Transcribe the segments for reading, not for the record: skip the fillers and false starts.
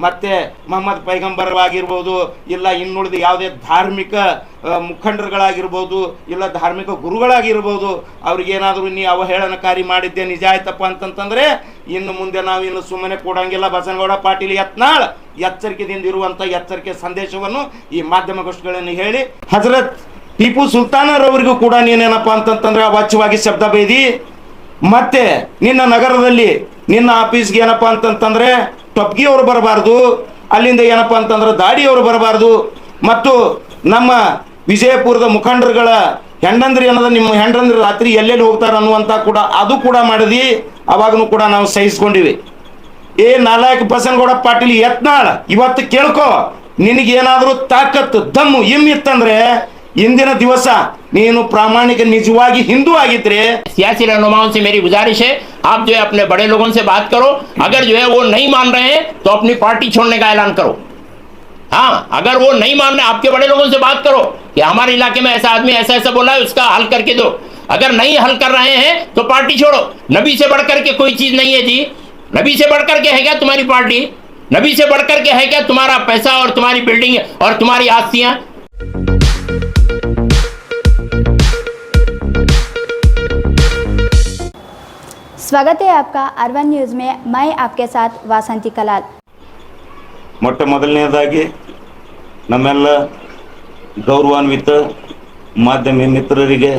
ಮತ್ತು ಮೊಹಮ್ಮದ್ ಪೈಗಂಬರ್ ಆಗಿರ್ಬೋದು, ಇಲ್ಲ ಇನ್ನುಳಿದ ಯಾವುದೇ ಧಾರ್ಮಿಕ ಮುಖಂಡರುಗಳಾಗಿರ್ಬೋದು, ಇಲ್ಲ ಧಾರ್ಮಿಕ ಗುರುಗಳಾಗಿರ್ಬೋದು, ಅವ್ರಿಗೇನಾದರೂ ನೀ ಅವಹೇಳನಕಾರಿ ಮಾಡಿದ್ದೆ ನಿಜ ಆಯ್ತಪ್ಪ ಅಂತಂತಂದರೆ ಇನ್ನು ಮುಂದೆ ನಾವು ಇನ್ನು ಸುಮ್ಮನೆ ಕೊಡೋಂಗಿಲ್ಲ. ಬಸನಗೌಡ ಪಾಟೀಲ್ ಯತ್ನಾಳ್ ಎಚ್ಚರಿಕೆದಿಂದ ಇರುವಂಥ ಎಚ್ಚರಿಕೆ ಸಂದೇಶವನ್ನು ಈ ಮಾಧ್ಯಮಗೋಷ್ಠಿಗಳನ್ನು ಹೇಳಿ, ಹಜರತ್ ಟಿಪ್ಪು ಸುಲ್ತಾನರವರಿಗೂ ಕೂಡ ನೀನೇನಪ್ಪ ಅಂತಂತಂದ್ರೆ ಅವಾಚ್ಯವಾಗಿ ಶಬ್ದ ಬೈದಿ. ಮತ್ತೆ ನಿನ್ನ ನಗರದಲ್ಲಿ ನಿನ್ನ ಆಫೀಸ್ಗೆ ಏನಪ್ಪ ಅಂತಂತಂದ್ರೆ ಟೊಪ್ಗಿಯವರು ಬರಬಾರ್ದು, ಅಲ್ಲಿಂದ ಏನಪ್ಪ ಅಂತಂದ್ರೆ ದಾಡಿಯವರು ಬರಬಾರ್ದು, ಮತ್ತು ನಮ್ಮ ವಿಜಯಪುರದ ಮುಖಂಡರುಗಳ ಹೆಂಡಂದ್ರಿ ಅನ್ನೋದು ನಿಮ್ಮ ಹೆಂಡಂದ್ರಿ ರಾತ್ರಿ ಎಲ್ಲೆಲ್ಲಿ ಹೋಗ್ತಾರೆ ಅನ್ನುವಂಥ ಕೂಡ ಅದು ಕೂಡ ಮಾಡಿದಿ. ಅವಾಗೂ ಕೂಡ ನಾವು ಸಹಿಸ್ಕೊಂಡಿವಿ. ನಾಲಾಯಕ್ ಬಸನಗೌಡ ಪಾಟೀಲ್ ಯತ್ನಾಳ್, ಇವತ್ತು ಕೇಳ್ಕೊ, ನಿನಗೇನಾದರೂ ತಾಕತ್ತು ದಮ್ಮು ಇತ್ತಂದ್ರೆ इंदिन दिवस नीनु प्रामाणिक निजवागी हिंदू आगित्रे। सियासी रहनुमाओं से मेरी गुजारिश है, आप जो है अपने बड़े लोगों से बात करो, अगर जो है वो नहीं मान रहे हैं तो अपनी पार्टी छोड़ने का ऐलान करो। हाँ, अगर वो नहीं मान रहे, आपके बड़े लोगों से बात करो कि हमारे इलाके में ऐसा आदमी ऐसा ऐसा बोला है, उसका हल करके दो। अगर नहीं हल कर रहे हैं तो पार्टी छोड़ो। नबी से बढ़कर के कोई चीज नहीं है जी। नबी से बढ़कर के है क्या तुम्हारी पार्टी? नबी से बढ़कर के है क्या तुम्हारा पैसा और तुम्हारी बिल्डिंग और तुम्हारी आस्तियां? स्वागत है आपका अर्बन न्यूज़ में। मैं आपके साथ वासंती कलाल। ಮೊಟ್ಟ ಮೊದಲನೇದಾಗಿ ನಮ್ಮೆಲ್ಲ ಗೌರವಾನ್ವಿತ ಮಾಧ್ಯಮ ಮಿತ್ರರಿಗೆ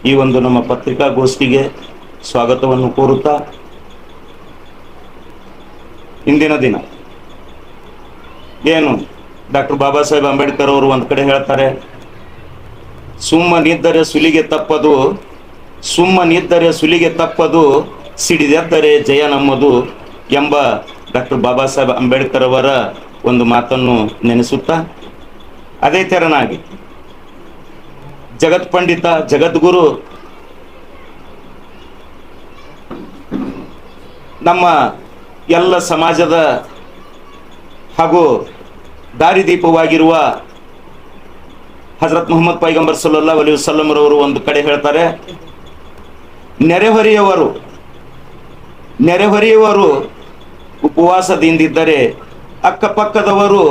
ಈ ಒಂದು ನಮ್ಮ ಪತ್ರಿಕಾಗೋಷ್ಠಿಗೆ ಸ್ವಾಗತವನ್ನು ಕೋರುತ್ತಾ, ಇಂದಿನ ದಿನ ಏನು ಡಾಕ್ಟರ್ ಬಾಬಾ ಸಾಹೇಬ್ ಅಂಬೇಡ್ಕರ್ ಅವರು ಒಂದು ಕಡೆ ಹೇಳ್ತಾರೆ, ಸುಮ್ಮನಿದ್ದರೆ ಸುಲಿಗೆ ತಪ್ಪದು, ಸುಮ್ಮನಿದ್ದರೆ ಸುಲಿಗೆ ತಪ್ಪದು, ಸಿಡಿದೆದ್ದರೆ ಜಯ ನಮ್ಮದು ಎಂಬ ಡಾಕ್ಟರ್ ಬಾಬಾ ಸಾಹೇಬ್ ಅಂಬೇಡ್ಕರ್ ಅವರ ಒಂದು ಮಾತನ್ನು ನೆನೆಸುತ್ತಾ, ಅದೇ ತೆರನಾಗಿ ಜಗತ್ ಪಂಡಿತ ಜಗದ್ಗುರು ನಮ್ಮ ಎಲ್ಲ ಸಮಾಜದ ಹಾಗೂ ದಾರಿದೀಪವಾಗಿರುವ ಹಜರತ್ ಮೊಹಮ್ಮದ್ ಪೈಗಂಬರ್ ಸಲ್ಲಲ್ಲಾಹು ಅಲೈಹಿ ವಸಲ್ಲಂ ರವರು ಒಂದು ಕಡೆ ಹೇಳ್ತಾರೆ, ನೆರೆಹೊರೆಯವರು ಉಪವಾಸದಿಂದಿದ್ದರೆ, ಅಕ್ಕಪಕ್ಕದವರು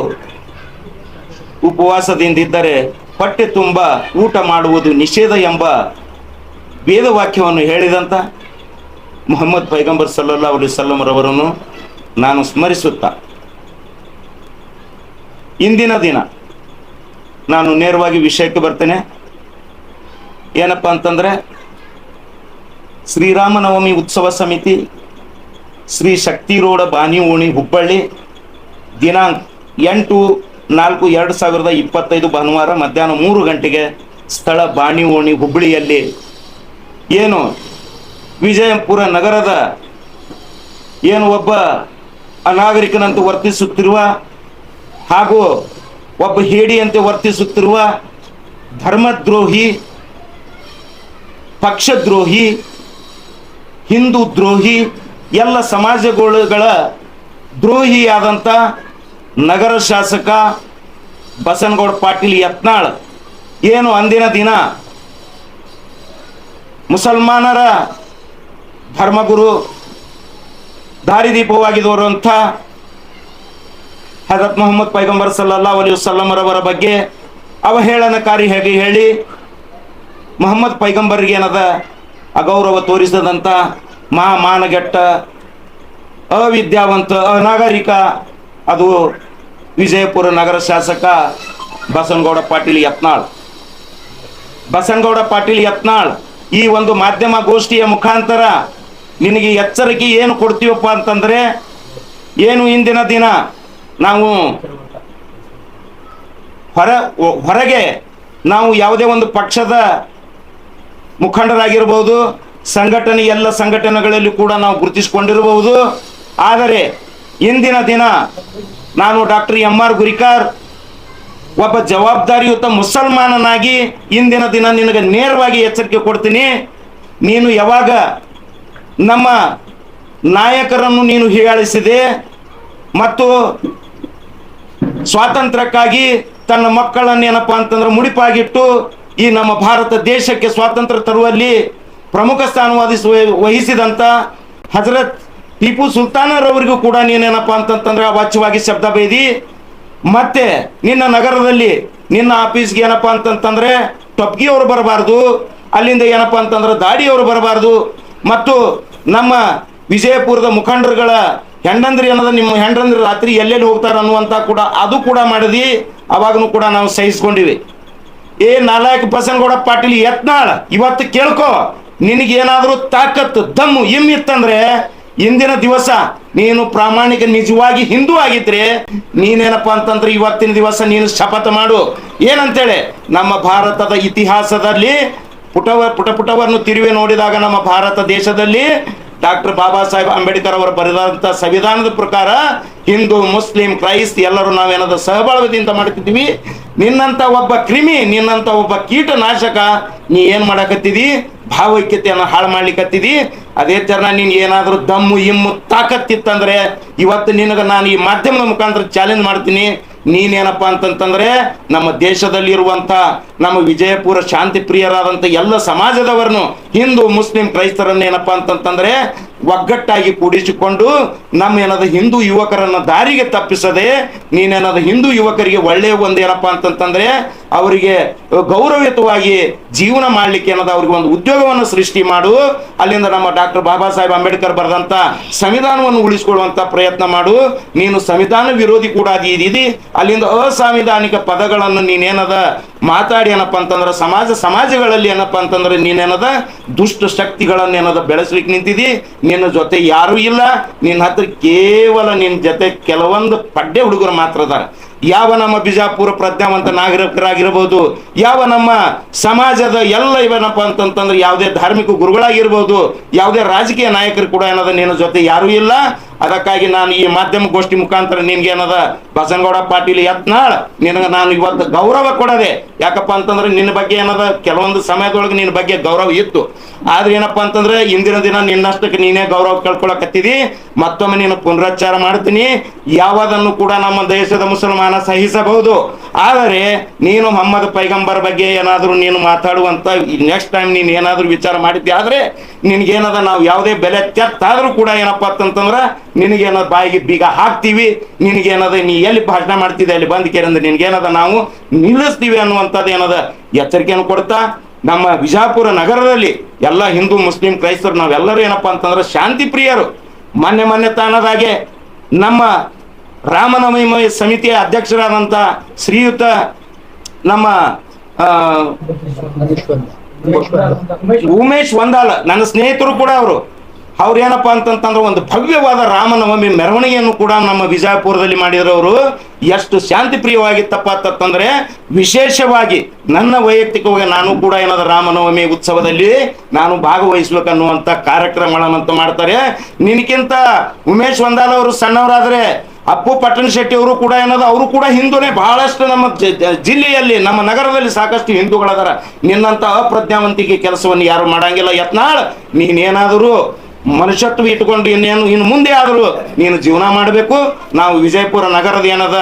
ಉಪವಾಸದಿಂದಿದ್ದರೆ ಹೊಟ್ಟೆ ತುಂಬ ಊಟ ಮಾಡುವುದು ನಿಷೇಧ ಎಂಬ ವೇದವಾಕ್ಯವನ್ನು ಹೇಳಿದಂಥ ಮೊಹಮ್ಮದ್ ಪೈಗಂಬರ್ ಸಲ್ಲಲ್ಲಾಹು ಅಲೈಹಿ ವಸಲ್ಲಂ ರವರನ್ನು ನಾನು ಸ್ಮರಿಸುತ್ತಾ, ಇಂದಿನ ದಿನ ನಾನು ನೇರವಾಗಿ ವಿಷಯಕ್ಕೆ ಬರ್ತೇನೆ. ಏನಪ್ಪ ಅಂತಂದರೆ, ಶ್ರೀರಾಮನವಮಿ ಉತ್ಸವ ಸಮಿತಿ ಶ್ರೀ ಶಕ್ತಿ ರೋಡ್ ಬಾನಿ ಓಣಿ ಹುಬ್ಬಳ್ಳಿ ದಿನಾಂಕ 8/4/2025 ಭಾನುವಾರ ಮಧ್ಯಾಹ್ನ 3 ಗಂಟೆಗೆ ಸ್ಥಳ ಬಾನಿ ಓಣಿ ಹುಬ್ಬಳ್ಳಿಯಲ್ಲಿ ಏನು ವಿಜಯಪುರ ನಗರದ ಏನು ಒಬ್ಬ ಅನಾಗರಿಕನಂತೆ ವರ್ತಿಸುತ್ತಿರುವ ಹಾಗೂ ಒಬ್ಬ ಹೇಡಿಯಂತೆ ವರ್ತಿಸುತ್ತಿರುವ ಧರ್ಮದ್ರೋಹಿ, ಪಕ್ಷದ್ರೋಹಿ, ಹಿಂದೂ ದ್ರೋಹಿ, ಎಲ್ಲ ಸಮಾಜಗಳ ದ್ರೋಹಿಯಾದಂಥ ನಗರ ಶಾಸಕ ಬಸನಗೌಡ ಪಾಟೀಲ್ ಯತ್ನಾಳ್ ಏನು ಅಂದಿನ ದಿನ ಮುಸಲ್ಮಾನರ ಧರ್ಮಗುರು ದಾರಿದೀಪವಾಗಿರುವಂಥ ಹಜರತ್ ಮೊಹಮ್ಮದ್ ಪೈಗಂಬರ್ ಸಲ್ಲಲ್ಲಾಹು ಅಲೈಹಿ ವಸಲ್ಲಂ ರವರ ಬಗ್ಗೆ ಅವಹೇಳನಕಾರಿ ಹೇಳಿ ಮೊಹಮ್ಮದ್ ಪೈಗಂಬರ್ಗೆ ಏನದ ಅಗೌರವ ತೋರಿಸದಂಥ ಮಾನಗೆಟ್ಟ ಅವಿದ್ಯಾವಂತ ಅನಾಗರಿಕ ಅದು ವಿಜಯಪುರ ನಗರ ಶಾಸಕ ಬಸನಗೌಡ ಪಾಟೀಲ್ ಯತ್ನಾಳ್ ಈ ಒಂದು ಮಾಧ್ಯಮ ಗೋಷ್ಠಿಯ ಮುಖಾಂತರ ನಿನಗೆ ಎಚ್ಚರಿಕೆ ಏನು ಕೊಡ್ತೀವಪ್ಪ ಅಂತಂದ್ರೆ, ಏನು ಇಂದಿನ ದಿನ ನಾವು ಹೊರಗೆ ನಾವು ಯಾವುದೇ ಒಂದು ಪಕ್ಷದ ಮುಖಂಡರಾಗಿರ್ಬೋದು, ಸಂಘಟನೆ ಎಲ್ಲ ಸಂಘಟನೆಗಳಲ್ಲಿ ಕೂಡ ನಾವು ಗುರುತಿಸಿಕೊಂಡಿರಬಹುದು. ಆದರೆ ಇಂದಿನ ದಿನ ನಾನು ಡಾಕ್ಟರ್ ಎಂ.ಆರ್. ಗುರಿಕಾರ್ ಒಬ್ಬ ಜವಾಬ್ದಾರಿಯುತ ಮುಸಲ್ಮಾನನಾಗಿ ಇಂದಿನ ದಿನ ನಿನಗೆ ನೇರವಾಗಿ ಎಚ್ಚರಿಕೆ ಕೊಡ್ತೀನಿ. ನೀನು ಯಾವಾಗ ನಮ್ಮ ನಾಯಕರನ್ನು ನೀನು ಹೀಯಾಳಿಸಿದೆ ಮತ್ತು ಸ್ವಾತಂತ್ರ್ಯಕ್ಕಾಗಿ ತನ್ನ ಮಕ್ಕಳನ್ನೇನಪ್ಪ ಅಂತಂದ್ರೆ ಮುಡಿಪಾಗಿಟ್ಟು ಈ ನಮ್ಮ ಭಾರತ ದೇಶಕ್ಕೆ ಸ್ವಾತಂತ್ರ್ಯ ತರುವಲ್ಲಿ ಪ್ರಮುಖ ಸ್ಥಾನ ವಹಿಸಿದಂಥ ಹಜರತ್ ಟಿಪ್ಪು ಸುಲ್ತಾನರವರಿಗೂ ಕೂಡ ನೀನೇನಪ್ಪ ಅಂತಂತಂದ್ರೆ ಅವಾಚ್ಯವಾಗಿ ಶಬ್ದ ಬೈದಿ. ಮತ್ತೆ ನಿನ್ನ ನಗರದಲ್ಲಿ ನಿನ್ನ ಆಫೀಸ್ಗೆ ಏನಪ್ಪ ಅಂತಂತಂದ್ರೆ ಟೊಪ್ಗಿಯವರು ಬರಬಾರ್ದು, ಅಲ್ಲಿಂದ ಏನಪ್ಪ ಅಂತಂದ್ರೆ ದಾಡಿಯವರು ಬರಬಾರ್ದು, ಮತ್ತು ನಮ್ಮ ವಿಜಯಪುರದ ಮುಖಂಡರುಗಳ ಹೆಂಡಂದ್ರಿ ಅನ್ನೋದು ನಿಮ್ಮ ಹೆಂಡಂದ್ರಿ ರಾತ್ರಿ ಎಲ್ಲೆಲ್ಲಿ ಹೋಗ್ತಾರ ಅನ್ನುವಂತ ಕೂಡ ಅದು ಕೂಡ ಮಾಡಿದಿ. ಅವಾಗನು ಕೂಡ ನಾವು ಸಹಿಸ್ಕೊಂಡಿವಿ. ಏ ನಾಲಾಯಕ್ ಬಸನಗೌಡ ಪಾಟೀಲ್ ಯತ್ನಾಳ್, ಇವತ್ತು ಕೇಳ್ಕೊ, ನಿನಗೇನಾದ್ರೂ ತಾಕತ್ತು ದಮ್ಮು ಇತ್ತಂದ್ರೆ ಇಂದಿನ ದಿವಸ ನೀನು ಪ್ರಾಮಾಣಿಕ ನಿಜವಾಗಿ ಹಿಂದೂ ಆಗಿದ್ರೆ ನೀನೇನಪ್ಪ ಅಂತಂದ್ರೆ ಇವತ್ತಿನ ದಿವಸ ನೀನು ಶಪಥ ಮಾಡು. ಏನಂತೇಳಿ, ನಮ್ಮ ಭಾರತದ ಇತಿಹಾಸದಲ್ಲಿ ಪುಟವನ್ನು ತಿರುವಿ ನೋಡಿದಾಗ ನಮ್ಮ ಭಾರತ ದೇಶದಲ್ಲಿ ಡಾಕ್ಟರ್ ಬಾಬಾ ಸಾಹೇಬ್ ಅಂಬೇಡ್ಕರ್ ಅವರು ಬರೆದಂತ ಸಂವಿಧಾನದ ಪ್ರಕಾರ ಹಿಂದೂ ಮುಸ್ಲಿಂ ಕ್ರೈಸ್ತ ಎಲ್ಲರೂ ನಾವೇನಾದ ಸಹಬಾಳ್ವೆದಿಂದ ಮಾಡ್ತಿದ್ವಿ. ನಿನ್ನಂತ ಒಬ್ಬ ಕ್ರಿಮಿ, ನಿನ್ನಂತ ಒಬ್ಬ ಕೀಟನಾಶಕ ನೀ ಏನ್ ಮಾಡಕತ್ತಿದಿ, ಭಾವೈಕ್ಯತೆಯನ್ನು ಹಾಳು ಮಾಡ್ಲಿಕ್ಕತ್ತಿದಿ. ಅದೇ ತರ ನೀನ್ ಏನಾದ್ರೂ ದಮ್ಮು ತಾಕತ್ತಿತ್ತಂದ್ರೆ ಇವತ್ತು ನಿನಗ ನಾನು ಈ ಮಾಧ್ಯಮದ ಮುಖಾಂತರ ಚಾಲೆಂಜ್ ಮಾಡ್ತೀನಿ. ನೀನೇನಪ್ಪ ಅಂತಂತಂದ್ರೆ ನಮ್ಮ ದೇಶದಲ್ಲಿರುವಂತ ನಮ್ಮ ವಿಜಯಪುರ ಶಾಂತಿ ಪ್ರಿಯರಾದಂತ ಎಲ್ಲ ಸಮಾಜದವರನ್ನು ಹಿಂದೂ ಮುಸ್ಲಿಂ ಕ್ರೈಸ್ತರನ್ನ ಏನಪ್ಪಾ ಅಂತಂತಂದ್ರೆ ಒಗ್ಗಟ್ಟಾಗಿ ಕೂಡಿಸಿಕೊಂಡು ನಮ್ಮ ಏನದ ಹಿಂದೂ ಯುವಕರನ್ನ ದಾರಿಗೆ ತಪ್ಪಿಸದೆ ನೀನೇನದ ಹಿಂದೂ ಯುವಕರಿಗೆ ಒಳ್ಳೆಯ ಒಂದು ಏನಪ್ಪಾ ಅಂತಂತಂದ್ರೆ ಅವರಿಗೆ ಗೌರವಯುತವಾಗಿ ಜೀವನ ಮಾಡ್ಲಿಕ್ಕೆ ಏನದ ಅವ್ರಿಗೆ ಒಂದು ಉದ್ಯೋಗವನ್ನು ಸೃಷ್ಟಿ ಮಾಡು. ಅಲ್ಲಿಂದ ನಮ್ಮ ಡಾಕ್ಟರ್ ಬಾಬಾ ಸಾಹೇಬ್ ಅಂಬೇಡ್ಕರ್ ಬರೆದಂತ ಸಂವಿಧಾನವನ್ನು ಉಳಿಸಿಕೊಳ್ಳುವಂತ ಪ್ರಯತ್ನ ಮಾಡು. ನೀನು ಸಂವಿಧಾನ ವಿರೋಧಿ ಕೂಡ ಇದ್ದೀರಿ. ಅಲ್ಲಿಂದ ಅಸಾಂವಿಧಾನಿಕ ಪದಗಳನ್ನು ನೀನೇನದ ಮಾತಾಡಿ ಏನಪ್ಪ ಅಂತಂದ್ರೆ ಸಮಾಜಗಳಲ್ಲಿ ಏನಪ್ಪ ಅಂತಂದ್ರೆ ನೀನೇನದ ದುಷ್ಟ ಶಕ್ತಿಗಳನ್ನ ಏನದ ಬೆಳೆಸ್ಲಿಕ್ಕೆ ನಿಂತಿದಿ. ನಿನ್ನ ಜೊತೆ ಯಾರು ಇಲ್ಲ, ನಿನ್ನ ಹತ್ರ ಕೇವಲ ನಿನ್ನ ಜೊತೆ ಕೆಲವೊಂದು ಪಡ್ಡೆ ಹುಡುಗರು ಮಾತ್ರ ಅದಾರ. ಯಾವ ನಮ್ಮ ಬಿಜಾಪುರ ಪ್ರಜ್ಞಾವಂತ ನಾಗರಿಕರಾಗಿರ್ಬೋದು, ಯಾವ ನಮ್ಮ ಸಮಾಜದ ಎಲ್ಲ ಇವನಪ್ಪ ಅಂತಂತಂದ್ರೆ ಯಾವುದೇ ಧಾರ್ಮಿಕ ಗುರುಗಳಾಗಿರ್ಬೋದು, ಯಾವುದೇ ರಾಜಕೀಯ ನಾಯಕರು ಕೂಡ ಏನದ ನಿನ್ನ ಜೊತೆ ಯಾರೂ ಇಲ್ಲ. ಅದಕ್ಕಾಗಿ ನಾನು ಈ ಮಾಧ್ಯಮ ಗೋಷ್ಠಿ ಮುಖಾಂತರ ನಿನ್ಗೆ ಏನದ ಬಸನಗೌಡ ಪಾಟೀಲ್ ಯತ್ನಾಳ್ ನಿನಗೆ ನಾನು ಇವತ್ತು ಗೌರವ ಕೊಡದೆ. ಯಾಕಪ್ಪ ಅಂತಂದ್ರೆ ನಿನ್ನ ಬಗ್ಗೆ ಏನದ ಕೆಲವೊಂದು ಸಮಯದೊಳಗೆ ನಿನ್ನ ಬಗ್ಗೆ ಗೌರವ ಇತ್ತು. ಆದ್ರೆ ಏನಪ್ಪಾ ಅಂತಂದ್ರೆ ಇಂದಿನ ದಿನ ನಿನ್ನಷ್ಟಕ್ಕೆ ನೀನೇ ಗೌರವ ಕಳ್ಕೊಳಕತ್ತಿದಿ. ಮತ್ತೊಮ್ಮೆ ನೀನು ಪುನರುಚ್ಚಾರ ಮಾಡ್ತೀನಿ, ಯಾವದನ್ನು ಕೂಡ ನಮ್ಮ ದೇಶದ ಮುಸಲ್ಮಾನ ಸಹಿಸಬಹುದು. ಆದರೆ ನೀನು ಮೊಹಮ್ಮದ್ ಪೈಗಂಬರ್ ಬಗ್ಗೆ ಏನಾದರೂ ನೀನು ಮಾತಾಡುವಂತ ನೆಕ್ಸ್ಟ್ ಟೈಮ್ ನೀನು ಏನಾದರೂ ವಿಚಾರ ಮಾಡಿದ್ದೆ ಆದ್ರೆ ನಿನ್ಗೇನದ ನಾವು ಯಾವುದೇ ಬೆಲೆ ತೆತ್ತಾದ್ರೂ ಕೂಡ ಏನಪ್ಪಾ ಅಂತಂತಂದ್ರೆ ನಿನಗೇನದ ಬಾಯಿಗೆ ಬೀಗ ಹಾಕ್ತೀವಿ. ನಿನಗೇನದ ನೀ ಎಲ್ಲಿ ಭಾಷಣ ಮಾಡ್ತಿದ್ದೆ ಅಲ್ಲಿ ಬಂದ್ ಕೇರಂದ್ರೆ ನಿನ್ಗೇನದ ನಾವು ನಿಲ್ಲಿಸ್ತೀವಿ ಅನ್ನುವಂಥದ್ದು ಏನದ ಎಚ್ಚರಿಕೆಯನ್ನು ಕೊಡ್ತಾ ನಮ್ಮ ವಿಜಾಪುರ ನಗರದಲ್ಲಿ ಎಲ್ಲ ಹಿಂದೂ ಮುಸ್ಲಿಂ ಕ್ರೈಸ್ತರು ನಾವೆಲ್ಲರೂ ಏನಪ್ಪಾ ಅಂತಂದ್ರೆ ಶಾಂತಿ ಪ್ರಿಯರು. ಮೊನ್ನೆ ತಾನದಾಗೆ ನಮ್ಮ ರಾಮನವಮಿ ಸಮಿತಿಯ ಅಧ್ಯಕ್ಷರಾದಂಥ ಶ್ರೀಯುತ ನಮ್ಮ ಉಮೇಶ್ ವಂದಾಳ ನನ್ನ ಸ್ನೇಹಿತರು ಕೂಡ ಅವ್ರು ಏನಪ್ಪಾ ಅಂತಂತಂದ್ರೆ ಒಂದು ಭವ್ಯವಾದ ರಾಮನವಮಿ ಮೆರವಣಿಗೆಯನ್ನು ಕೂಡ ನಮ್ಮ ವಿಜಯಪುರದಲ್ಲಿ ಮಾಡಿರೋರು. ಎಷ್ಟು ಶಾಂತಿ ಪ್ರಿಯವಾಗಿತ್ತಪ್ಪ ಅಂತಂದ್ರೆ ವಿಶೇಷವಾಗಿ ನನ್ನ ವೈಯಕ್ತಿಕವಾಗಿ ನಾನು ಕೂಡ ಏನಾದ ರಾಮನವಮಿ ಉತ್ಸವದಲ್ಲಿ ನಾನು ಭಾಗವಹಿಸ್ಬೇಕನ್ನುವಂತ ಕಾರ್ಯಕ್ರಮಗಳನ್ನಂತ ಮಾಡ್ತಾರೆ. ನಿನಕ್ಕಿಂತ ಉಮೇಶ್ ವಂದಾಲ್ ಅವರು ಸಣ್ಣವರಾದ್ರೆ ಅಪ್ಪು ಪಟ್ಟಣ ಶೆಟ್ಟಿ ಅವರು ಕೂಡ ಏನದ ಅವರು ಕೂಡ ಹಿಂದೂನೇ. ಬಹಳಷ್ಟು ನಮ್ಮ ಜಿಲ್ಲೆಯಲ್ಲಿ ನಮ್ಮ ನಗರದಲ್ಲಿ ಸಾಕಷ್ಟು ಹಿಂದೂಗಳದಾರ. ನಿನ್ನಂತ ಅಪ್ರಜ್ಞಾವಂತಿಕೆ ಕೆಲಸವನ್ನು ಯಾರು ಮಾಡಂಗಿಲ್ಲ. ಯತ್ನಾಳ್ ನೀನೇನಾದರೂ ಮನುಷ್ಯತ್ವ ಇಟ್ಕೊಂಡು ಇನ್ನು ಮುಂದೆ ಆದರೂ ನೀನು ಜೀವನ ಮಾಡಬೇಕು. ನಾವು ವಿಜಯಪುರ ನಗರದ ಏನದ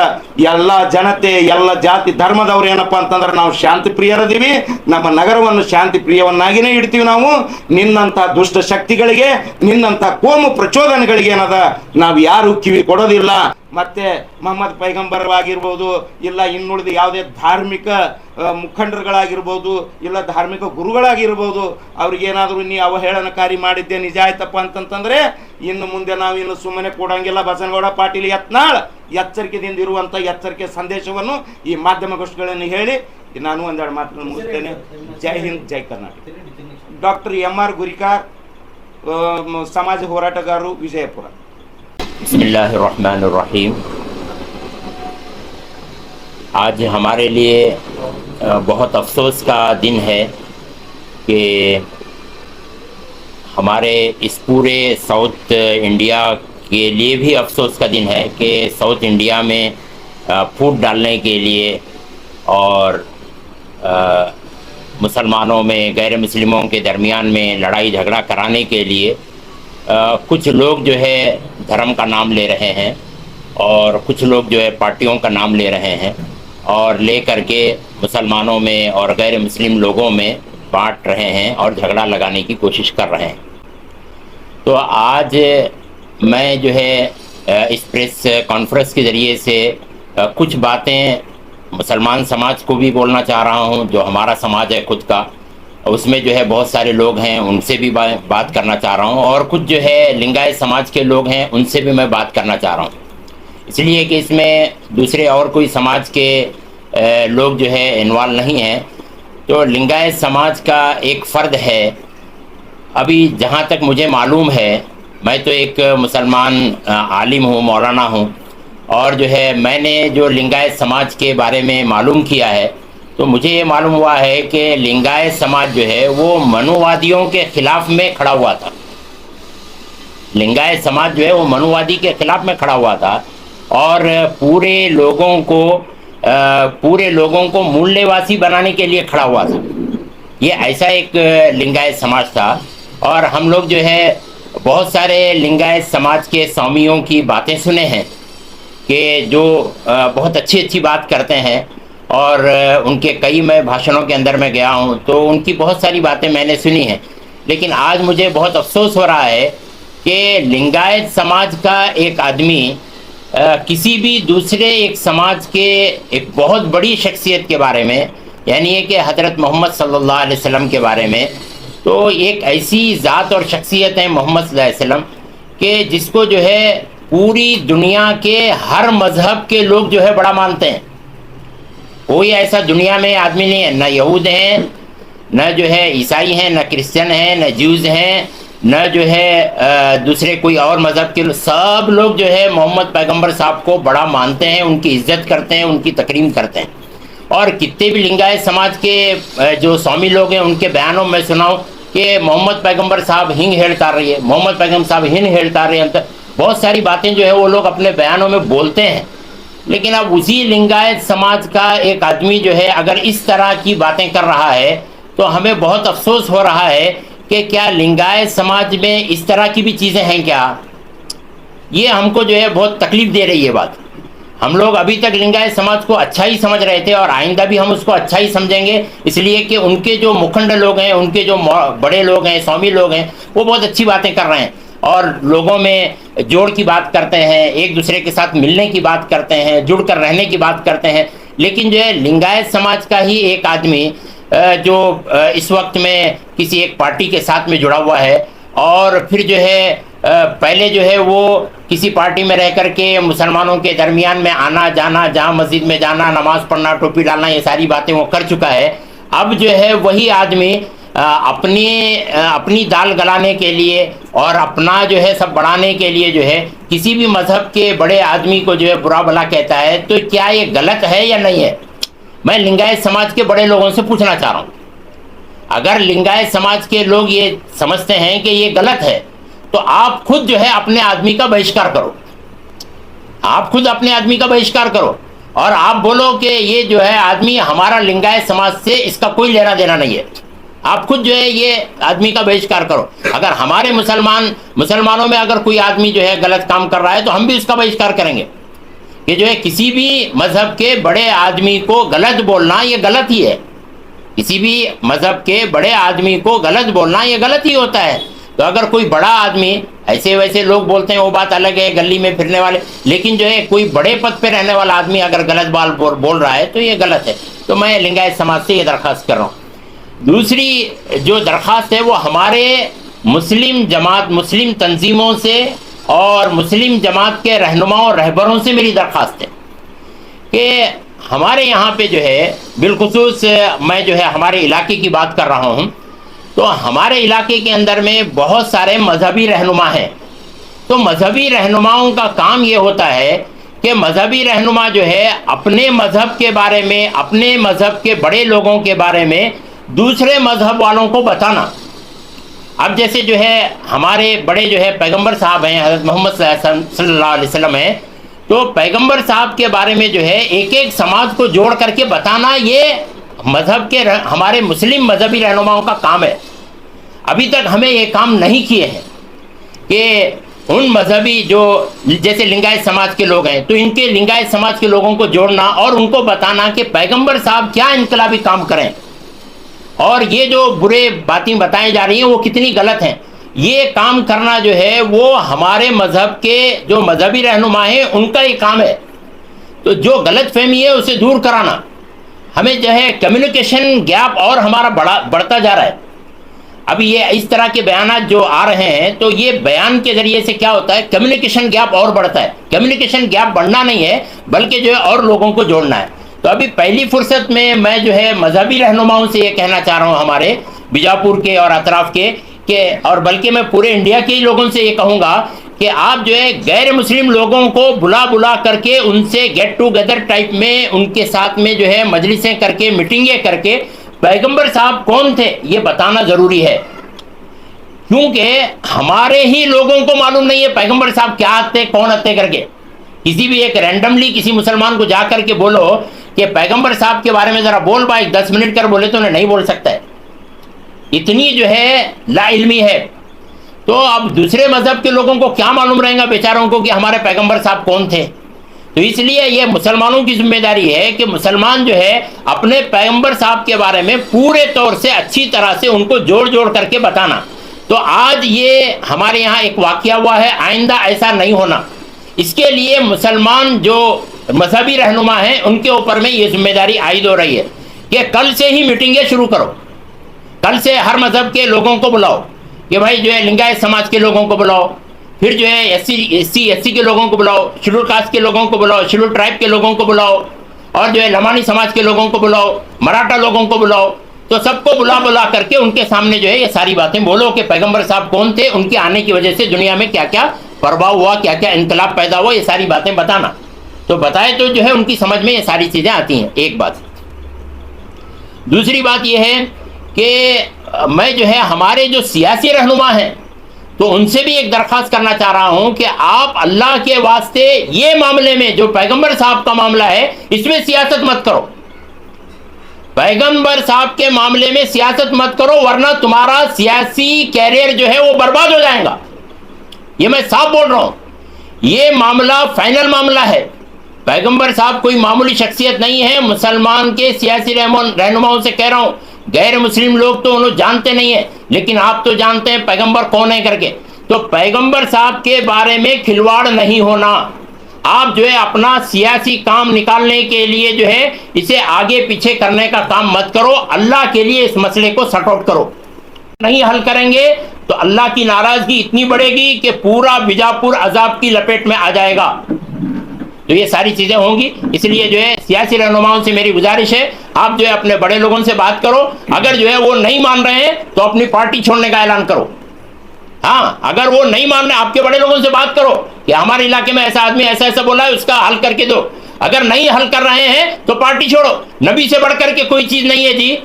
ಎಲ್ಲ ಜನತೆ ಎಲ್ಲ ಜಾತಿ ಧರ್ಮದವ್ರು ಏನಪ್ಪಾ ಅಂತಂದ್ರೆ ನಾವು ಶಾಂತಿ ಪ್ರಿಯರದೀವಿ. ನಮ್ಮ ನಗರವನ್ನು ಶಾಂತಿ ಪ್ರಿಯವನ್ನಾಗಿನೇ ಇಡ್ತೀವಿ ನಾವು. ನಿನ್ನಂತ ದುಷ್ಟ ಶಕ್ತಿಗಳಿಗೆ ನಿನ್ನಂತ ಕೋಮು ಪ್ರಚೋದನೆಗಳಿಗೆ ಏನದ ನಾವು ಯಾರು ಕಿವಿ ಕೊಡೋದಿಲ್ಲ. ಮತ್ತೆ ಮೊಹಮ್ಮದ್ ಪೈಗಂಬರ್ ಆಗಿರ್ಬೋದು, ಇಲ್ಲ ಇನ್ನುಳಿದ ಯಾವುದೇ ಧಾರ್ಮಿಕ ಮುಖಂಡರುಗಳಾಗಿರ್ಬೋದು, ಇಲ್ಲ ಧಾರ್ಮಿಕ ಗುರುಗಳಾಗಿರ್ಬೋದು, ಅವ್ರಿಗೇನಾದರೂ ನೀ ಅವಹೇಳನಕಾರಿ ಮಾಡಿದ್ದೆ ನಿಜ ಆಯ್ತಪ್ಪ ಅಂತಂತಂದ್ರೆ ಇನ್ನು ಮುಂದೆ ನಾವು ಇನ್ನು ಸುಮ್ಮನೆ ಕೊಡಂಗಿಲ್ಲ. ಬಸನಗೌಡ ಪಾಟೀಲ್ ಯತ್ನಾಳ್ ಎಚ್ಚರಿಕೆದಿಂದ ಇರುವಂತ ಎಚ್ಚರಿಕೆ ಸಂದೇಶವನ್ನು ಈ ಮಾಧ್ಯಮಗೋಷ್ಠಿಗಳನ್ನು ಹೇಳಿ ನಾನು ಒಂದೆರಡು ಮಾತನ್ನು ಮುಗಿಸ್ತೇನೆ. ಜೈ ಹಿಂದ್, ಜೈ ಕರ್ನಾಟಕ. ಡಾಕ್ಟರ್ MR ಗುರಿಕಾರ್, ಸಮಾಜ ಹೋರಾಟಗಾರರು, ವಿಜಯಪುರ. बिस्मिल्लाहिर्रहमानिर्रहीम। आज हमारे लिए बहुत अफसोस का दिन है कि हमारे इस पूरे साउथ इंडिया के लिए भी अफसोस का दिन है कि साउथ इंडिया में फूट डालने के लिए और मुसलमानों में गैर मुस्लिमों के दरमियान में लड़ाई झगड़ा कराने के लिए कुछ लोग जो है धर्म का नाम ले रहे हैं और कुछ लोग जो है पार्टियों का नाम ले रहे हैं और ले करके मुसलमानों में और गैर मुस्लिम लोगों में बांट रहे हैं और झगड़ा लगाने की कोशिश कर रहे हैं। तो आज میں جو ہے اس پریس کانفرنس کے ذریعے سے کچھ باتیں مسلمان سماج کو بھی بولنا چاہ رہا ہوں. جو ہمارا سماج ہے خود کا، اس میں جو ہے بہت سارے لوگ ہیں، ان سے بھی بات کرنا چاہ رہا ہوں. اور کچھ جو ہے لنگایت سماج کے لوگ ہیں، ان سے بھی میں بات کرنا چاہ رہا ہوں. اس لیے کہ اس میں دوسرے اور کوئی سماج کے لوگ جو ہے انوالو نہیں ہیں. تو لنگایت سماج کا ایک فرد ہے. ابھی جہاں تک مجھے معلوم ہے، میں تو ایک مسلمان عالم ہوں، مولانا ہوں، اور جو ہے میں نے جو لنگایت سماج کے بارے میں معلوم کیا ہے تو مجھے یہ معلوم ہوا ہے کہ لنگایت سماج جو ہے وہ منووادیوں کے خلاف میں کھڑا ہوا تھا. لنگایت سماج جو ہے وہ منووادی کے خلاف میں کھڑا ہوا تھا اور پورے لوگوں کو مولے واسی بنانے کے لیے کھڑا ہوا تھا. یہ ایسا ایک لنگایت سماج تھا. اور ہم لوگ جو ہے بہت سارے لنگایت سماج کے سوامیوں کی باتیں سنے ہیں کہ جو بہت اچھی بات کرتے ہیں، اور ان کے کئی میں بھاشنوں کے اندر میں گیا ہوں تو ان کی بہت ساری باتیں میں نے سنی ہیں. لیکن آج مجھے بہت افسوس ہو رہا ہے کہ لنگایت سماج کا ایک آدمی کسی بھی دوسرے ایک سماج کے ایک بہت بڑی شخصیت کے بارے میں، یعنی یہ کہ حضرت محمد صلی اللہ علیہ وسلم کے بارے میں، تو ایک ایسی ذات اور شخصیت ہے محمد صلی اللہ علیہ وسلم کہ جس کو جو ہے پوری دنیا کے ہر مذہب کے لوگ جو ہے بڑا مانتے ہیں. کوئی ایسا دنیا میں آدمی نہیں ہے، نہ یہود ہیں، نہ جو ہے عیسائی ہیں، نہ کرسچن ہیں، نہ جیوز ہیں، نہ جو ہے دوسرے کوئی اور مذہب کے، سب لوگ جو ہے محمد پیغمبر صاحب کو بڑا مانتے ہیں، ان کی عزت کرتے ہیں، ان کی تکریم کرتے ہیں. اور کتنے بھی لنگایت سماج کے جو سوامی لوگ ہیں ان کے بیانوں میں سناؤں کہ محمد پیغمبر صاحب ہنگ ہیلتا رہی ہے، محمد پیغمبر صاحب ہنگ ہیلتا رہے ہیں. بہت ساری باتیں جو ہے وہ لوگ اپنے بیانوں میں بولتے ہیں. لیکن اب اسی لنگایت سماج کا ایک آدمی جو ہے اگر اس طرح کی باتیں کر رہا ہے تو ہمیں بہت افسوس ہو رہا ہے کہ کیا لنگایت سماج میں اس طرح کی بھی چیزیں ہیں کیا؟ یہ ہم کو جو ہے بہت تکلیف دے رہی ہے بات. ہم لوگ ابھی تک لنگایت سماج کو اچھا ہی سمجھ رہے تھے اور آئندہ بھی ہم اس کو اچھا ہی سمجھیں گے، اس لیے کہ ان کے جو مکھنڈ لوگ ہیں، ان کے جو بڑے لوگ ہیں، سوامی لوگ ہیں، وہ بہت اچھی باتیں کر رہے ہیں اور لوگوں میں جوڑ کی بات کرتے ہیں، ایک دوسرے کے ساتھ ملنے کی بات کرتے ہیں، جڑ کر رہنے کی بات کرتے ہیں. لیکن جو ہے لنگایت سماج کا ہی ایک آدمی جو اس وقت میں کسی ایک پارٹی کے ساتھ میں جڑا ہوا ہے، اور پھر جو ہے پہلے جو ہے وہ کسی پارٹی میں رہ کر کے مسلمانوں کے درمیان میں آنا جانا، جہاں مسجد میں جانا، نماز پڑھنا، ٹوپی ڈالنا، یہ ساری باتیں وہ کر چکا ہے. اب جو ہے وہی آدمی اپنی دال گلانے کے لیے اور اپنا جو ہے سب بڑھانے کے لیے جو ہے کسی بھی مذہب کے بڑے آدمی کو جو ہے برا بھلا کہتا ہے. تو کیا یہ غلط ہے یا نہیں ہے؟ میں لنگایت سماج کے بڑے لوگوں سے پوچھنا چاہ رہا ہوں. اگر لنگایت سماج کے لوگ یہ سمجھتے ہیں کہ یہ غلط ہے تو آپ خود جو ہے اپنے آدمی کا بہشکار کرو. آپ خود اپنے آدمی کا بہشکار کرو اور آپ بولو کہ یہ جو ہے آدمی ہمارا لنگایت سماج سے اس کا کوئی لینا دینا نہیں ہے. آپ خود جو ہے یہ آدمی کا بہشکار کرو. اگر ہمارے مسلمانوں میں اگر کوئی آدمی جو ہے غلط کام کر رہا ہے تو ہم بھی اس کا بہشکار کریں گے کہ جو ہے کسی بھی مذہب کے بڑے آدمی کو غلط بولنا یہ غلط ہی ہے. کسی بھی مذہب کے بڑے آدمی کو غلط بولنا یہ غلط ہی ہوتا ہے. تو اگر کوئی بڑا آدمی، ایسے ویسے لوگ بولتے ہیں وہ بات الگ ہے، گلی میں پھرنے والے، لیکن جو ہے کوئی بڑے پد پہ رہنے والا آدمی اگر غلط بات بول رہا ہے تو یہ غلط ہے. تو میں لنگایت سماج سے یہ درخواست کر رہا ہوں. دوسری جو درخواست ہے وہ ہمارے مسلم تنظیموں سے اور مسلم جماعت کے رہنماؤں اور رہبروں سے میری درخواست ہے کہ ہمارے یہاں پہ جو ہے بالخصوص میں جو ہے ہمارے علاقے کی بات کر رہا ہوں، تو ہمارے علاقے کے اندر میں بہت سارے مذہبی رہنما ہیں. تو مذہبی رہنماؤں کا کام یہ ہوتا ہے کہ مذہبی رہنما جو ہے اپنے مذہب کے بارے میں، اپنے مذہب کے بڑے لوگوں کے بارے میں دوسرے مذہب والوں کو بتانا. اب جیسے جو ہے ہمارے بڑے جو ہے پیغمبر صاحب ہیں، حضرت محمد صلی اللہ علیہ وسلم ہیں، تو پیغمبر صاحب کے بارے میں جو ہے ایک ایک سماج کو جوڑ کر کے بتانا یہ مذہب کے ہمارے مسلم مذہبی رہنماؤں کا کام ہے. ابھی تک ہمیں یہ کام نہیں کیے ہیں کہ ان مذہبی جو جیسے لنگایت سماج کے لوگ ہیں تو ان کے لنگایت سماج کے لوگوں کو جوڑنا اور ان کو بتانا کہ پیغمبر صاحب کیا انقلابی کام کریں اور یہ جو برے باتیں بتائی جا رہی ہیں وہ کتنی غلط ہیں. یہ کام کرنا جو ہے وہ ہمارے مذہب کے جو مذہبی رہنما ہیں ان کا یہ کام ہے. تو جو غلط فہمی ہے اسے دور کرانا. ہمیں جو ہے کمیونیکیشن گیپ اور ہمارا بڑھتا جا رہا ہے. ابھی یہ اس طرح کے بیانات جو آ رہے ہیں تو یہ بیان کے ذریعے سے کیا ہوتا ہے, کمیونیکیشن گیپ اور بڑھتا ہے. کمیونیکیشن گیپ بڑھنا نہیں ہے بلکہ جو ہے اور لوگوں کو جوڑنا ہے. تو ابھی پہلی فرصت میں جو ہے مذہبی رہنماؤں سے یہ کہنا چاہ رہا ہوں, ہمارے بیجاپور کے اور اطراف کے, کہ اور بلکہ میں پورے انڈیا کے لوگوں سے یہ کہوں گا کہ آپ جو ہے غیر مسلم لوگوں کو بلا کر کے ان سے گیٹ ٹوگیدر ٹائپ میں ان کے ساتھ میں جو ہے مجلسیں کر کے, میٹنگیں کر کے پیغمبر صاحب کون تھے یہ بتانا ضروری ہے. کیونکہ ہمارے ہی لوگوں کو معلوم نہیں ہے پیغمبر صاحب کیا آتے کون آتے کر کے. کسی بھی ایک رینڈملی کسی مسلمان کو جا کر کے بولو کہ پیغمبر صاحب کے بارے میں ذرا بول بھائی 10 منٹ کر بولے تو انہیں نہیں بول سکتا ہے, اتنی جو ہے لا علمی ہے. تو اب دوسرے مذہب کے لوگوں کو کیا معلوم رہے گا بیچاروں کو کہ ہمارے پیغمبر صاحب کون تھے. تو اس لیے یہ مسلمانوں کی ذمہ داری ہے کہ مسلمان جو ہے اپنے پیغمبر صاحب کے بارے میں پورے طور سے اچھی طرح سے ان کو جوڑ کر کے بتانا. تو آج یہ ہمارے یہاں ایک واقعہ ہوا ہے, آئندہ ایسا نہیں ہونا. اس کے لیے مسلمان جو مذہبی رہنما ہیں ان کے اوپر میں یہ ذمہ داری عائد ہو رہی ہے کہ کل سے ہی میٹنگیں شروع کرو. کل سے ہر مذہب کے لوگوں کو بلاؤ کہ بھائی جو ہے لنگایت سماج کے لوگوں کو بلاؤ, پھر جو ہے ایس سی کے لوگوں کو بلاؤ, شیڈول کاسٹ کے لوگوں کو بلاؤ, شیڈول ٹرائب کے لوگوں کو بلاؤ, اور جو ہے لمانی سماج کے لوگوں کو بلاؤ, مراٹھا لوگوں کو بلاؤ. تو سب کو بلا کر کے ان کے سامنے جو ہے یہ ساری باتیں بولو کہ پیغمبر صاحب کون تھے, ان کے آنے کی وجہ سے دنیا میں کیا کیا پربھاؤ ہوا, کیا کیا انقلاب پیدا ہوا, یہ ساری باتیں بتانا. تو بتائے تو جو ہے ان کی سمجھ میں یہ ساری چیزیں آتی ہیں. ایک بات. دوسری بات یہ ہے کہ میں جو ہے ہمارے جو سیاسی رہنما ہیں تو ان سے بھی ایک درخواست کرنا چاہ رہا ہوں کہ آپ اللہ کے واسطے یہ معاملے میں جو پیغمبر صاحب کا معاملہ ہے اس میں سیاست مت کرو. پیغمبر صاحب کے معاملے میں سیاست مت کرو ورنہ تمہارا سیاسی کیریئر جو ہے وہ برباد ہو جائے گا. یہ میں صاف بول رہا ہوں, یہ معاملہ فائنل معاملہ ہے. پیغمبر صاحب کوئی معمولی شخصیت نہیں ہے. مسلمان کے سیاسی رہنماؤں سے کہہ رہا ہوں, غیر مسلم لوگ تو انہوں جانتے نہیں ہیں لیکن آپ تو جانتے ہیں پیغمبر کون ہے کر کے. تو پیغمبر صاحب کے بارے میں کھلواڑ نہیں ہونا. آپ جو ہے اپنا سیاسی کام نکالنے کے لیے جو ہے اسے آگے پیچھے کرنے کا کام مت کرو. اللہ کے لیے اس مسئلے کو سٹ آؤٹ کرو. نہیں حل کریں گے تو اللہ کی ناراضگی اتنی بڑھے گی کہ پورا بیجاپور عذاب کی لپیٹ میں آ جائے گا. تو یہ ساری چیزیں ہوں گی. اس لیے جو ہے سیاسی رہنماؤں سے میری گزارش ہے آپ جو ہے اپنے بڑے لوگوں سے بات کرو. اگر جو ہے وہ نہیں مان رہے ہیں تو اپنی پارٹی چھوڑنے کا اعلان کرو. ہاں, اگر وہ نہیں مان رہے آپ کے بڑے لوگوں سے بات کرو کہ ہمارے علاقے میں ایسا آدمی ایسا بولا ہے, اس کا حل کر کے دو. اگر نہیں حل کر رہے ہیں تو پارٹی چھوڑو. نبی سے بڑھ کر کے کوئی چیز نہیں ہے جی.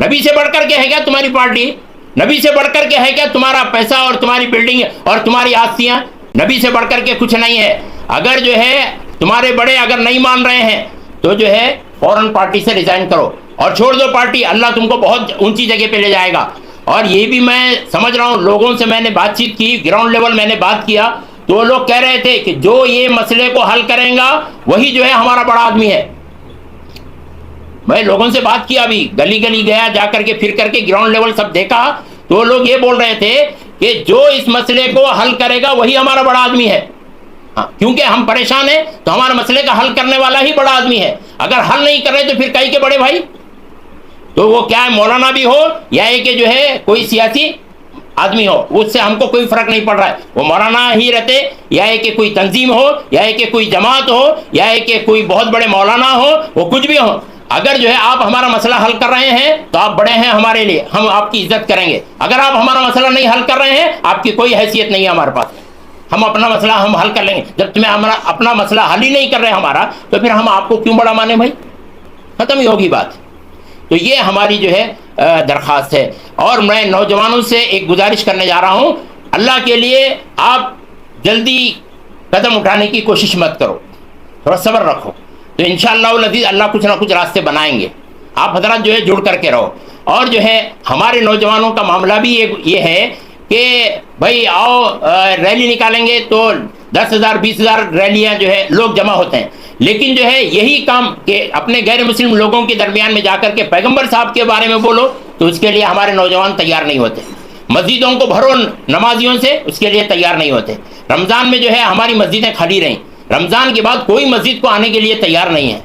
نبی سے بڑھ کر کے ہے کیا تمہاری پارٹی؟ نبی سے بڑھ کر کے ہے کیا تمہارا پیسہ اور تمہاری بلڈنگ اور تمہاری آستیاں؟ نبی سے بڑھ کر کے کچھ نہیں ہے. اگر جو ہے تمہارے بڑے اگر نہیں مان رہے ہیں تو جو ہے فوراً پارٹی سے ریزائن کرو اور چھوڑ دو پارٹی. اللہ تم کو بہت اونچی جگہ پہ لے جائے گا. اور یہ بھی میں سمجھ رہا ہوں, لوگوں سے میں نے بات چیت کی, گراؤنڈ لیول میں نے بات کیا تو وہ لوگ کہہ رہے تھے کہ جو یہ مسئلے کو حل کریں گا وہی جو ہے ہمارا بڑا آدمی ہے. میں لوگوں سے بات کیا, ابھی گلی گلی گیا جا کر کے, پھر کر کے گراؤنڈ لیول سب دیکھا تو وہ لوگ یہ بول رہے تھے کہ جو اس مسئلے کو حل کرے گا وہی ہمارا بڑا آدمی ہے. ہاں, کیونکہ ہم پریشان ہیں تو ہمارے مسئلے کا حل کرنے والا ہی بڑا آدمی ہے. اگر حل نہیں کر رہے تو پھر کئی کے بڑے بھائی, تو وہ کیا ہے مولانا بھی ہو یا یہ کہ جو ہے کوئی سیاسی آدمی ہو, اس سے ہم کو کوئی فرق نہیں پڑ رہا ہے. وہ مولانا ہی رہتے یا یہ کہ کوئی تنظیم ہو یا یہ کہ کوئی جماعت ہو یا یہ کہ کوئی بہت بڑے مولانا ہو, وہ کچھ بھی ہو. اگر جو ہے آپ ہمارا مسئلہ حل کر رہے ہیں تو آپ بڑے ہیں ہمارے لیے, ہم آپ کی عزت کریں گے. اگر آپ ہمارا مسئلہ نہیں حل کر رہے ہیں آپ کی کوئی حیثیت نہیں ہے ہمارے پاس. ہم اپنا مسئلہ ہم حل کر لیں گے. جب تمہیں ہمارا اپنا مسئلہ حل ہی نہیں کر رہے ہمارا تو پھر ہم آپ کو کیوں بڑا مانیں بھائی؟ ختم ہی ہوگی بات. تو یہ ہماری جو ہے درخواست ہے. اور میں نوجوانوں سے ایک گزارش کرنے جا رہا ہوں, اللہ کے لیے آپ جلدی قدم اٹھانے کی کوشش مت کرو, تھوڑا صبر رکھو. تو انشاءاللہ العزیز اللہ کچھ نہ کچھ راستے بنائیں گے. آپ حضرات جو ہے جڑ کر کے رہو. اور جو ہے ہمارے نوجوانوں کا معاملہ بھی یہ ہے کہ بھائی آؤ ریلی نکالیں گے تو 10,000 20,000 ریلیاں جو ہے لوگ جمع ہوتے ہیں, لیکن جو ہے یہی کام کہ اپنے غیر مسلم لوگوں کے درمیان میں جا کر کے پیغمبر صاحب کے بارے میں بولو تو اس کے لیے ہمارے نوجوان تیار نہیں ہوتے. मस्जिदों को भरो नमाजियों से, उसके लिए तैयार नहीं होते। रमज़ान में जो है हमारी मस्जिदें खाली रहीं, रमज़ान के बाद कोई मस्जिद को आने के लिए तैयार नहीं है।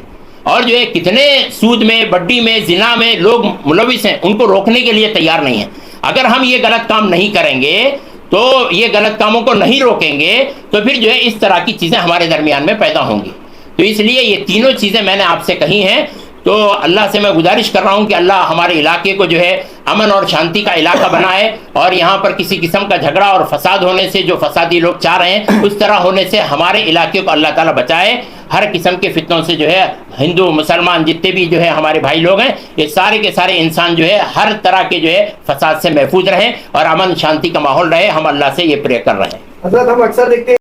और जो है कितने सूद में, बड्डी में, जिना में लोग मुलविस हैं, उनको रोकने के लिए तैयार नहीं है। अगर हम ये गलत काम नहीं करेंगे, तो ये गलत कामों को नहीं रोकेंगे, तो फिर जो है इस तरह की चीज़ें हमारे दरमियान में पैदा होंगी। तो इसलिए ये तीनों चीज़ें मैंने आपसे कही हैं। तो अल्लाह से मैं गुजारिश कर रहा हूँ कि अल्लाह हमारे इलाके को जो है अमन और शांति का इलाका बनाए, और यहाँ पर किसी किस्म का झगड़ा और फसाद होने से, जो फसादी लोग चाह रहे हैं उस तरह होने से हमारे इलाके को अल्लाह ताला बचाए। हर किस्म के फितनों से जो है हिंदू मुसलमान जितने भी जो है हमारे भाई लोग हैं, ये सारे के सारे इंसान जो है हर तरह के जो है फसाद से महफूज रहें और अमन शांति का माहौल रहे। हम अल्लाह से ये प्रे कर रहे हैं। हजरत, हम अक्सर देखते हैं